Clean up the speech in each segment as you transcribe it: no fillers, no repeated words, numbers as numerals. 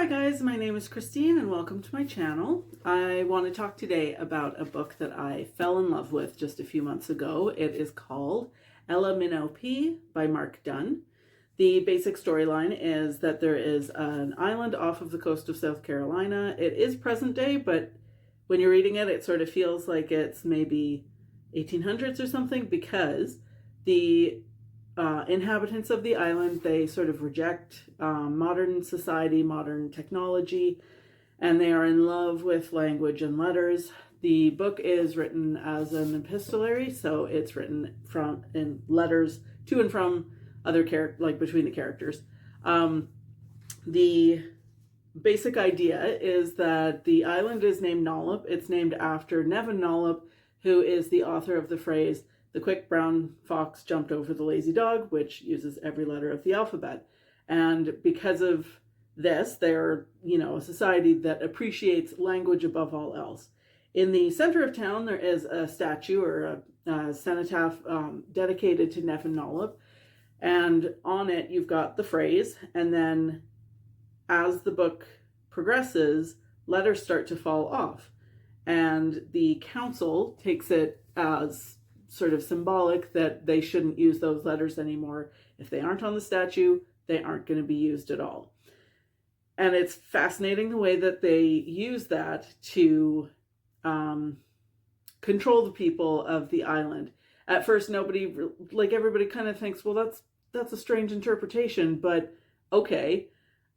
Hi guys, my name is Christine and welcome to my channel. I want to talk today about a book that I fell in love with just a few months ago. It is called Ella Minnow Pea by Mark Dunn. The basic storyline is that there is an island off of the coast of South Carolina. It is present day, but when you're reading it, it sort of feels like it's maybe 1800s or something, because the inhabitants of the island, they sort of reject modern society, modern technology, and they are in love with language and letters. The book is written as an epistolary, so it's written in letters to and from other like between the characters. The basic idea is that the island is named Nollop. It's named after Nevin Nollop, who is the author of the phrase, "The quick brown fox jumped over the lazy dog," which uses every letter of the alphabet. And because of this, they're, a society that appreciates language above all else. In the center of town, there is a statue or a cenotaph dedicated to Nevin Nollop. And on it, you've got the phrase. And then as the book progresses, letters start to fall off. And the council takes it as sort of symbolic that they shouldn't use those letters anymore. If they aren't on the statue, they aren't going to be used at all. And it's fascinating the way that they use that to control the people of the island. At first, everybody kind of thinks, well, that's a strange interpretation, but okay.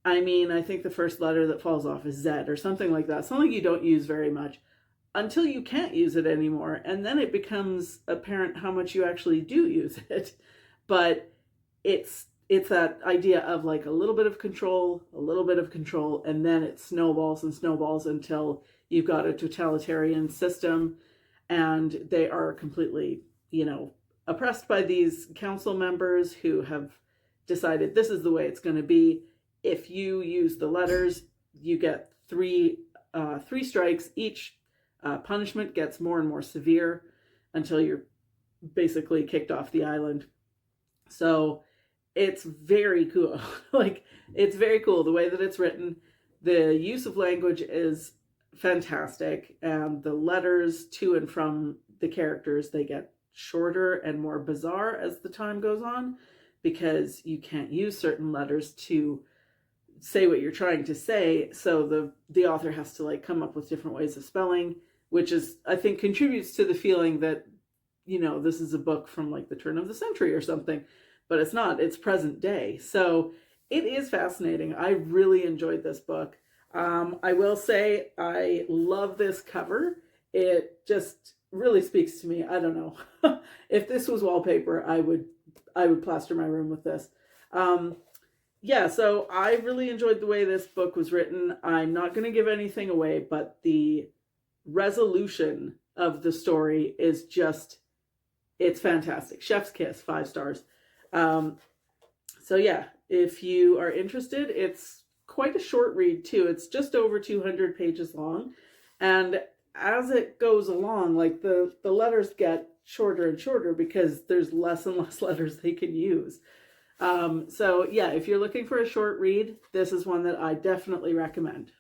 I mean, I think the first letter that falls off is Z or something like that. Something you don't use very much, until you can't use it anymore. And then it becomes apparent how much you actually do use it. But it's that idea of like a little bit of control, and then it snowballs and snowballs until you've got a totalitarian system and they are completely, oppressed by these council members who have decided this is the way it's going to be. If you use the letters, you get three strikes. Each punishment gets more and more severe until you're basically kicked off the island. So it's very cool. It's very cool the way that it's written. The use of language is fantastic, and the letters to and from the characters, they get shorter and more bizarre as the time goes on, because you can't use certain letters to say what you're trying to say. So the author has to come up with different ways of spelling, which is, I think, contributes to the feeling that, this is a book from the turn of the century or something, but it's not. It's present day. So it is fascinating. I really enjoyed this book. I will say I love this cover. It just really speaks to me. I don't know. If this was wallpaper, I would plaster my room with this. Yeah, so I really enjoyed the way this book was written. I'm not going to give anything away, but the resolution of the story is just, it's fantastic. Chef's kiss, 5 stars. So yeah, if you are interested, it's quite a short read too. It's just over 200 pages long. And as it goes along, the letters get shorter and shorter because there's less and less letters they can use. So yeah, if you're looking for a short read, this is one that I definitely recommend.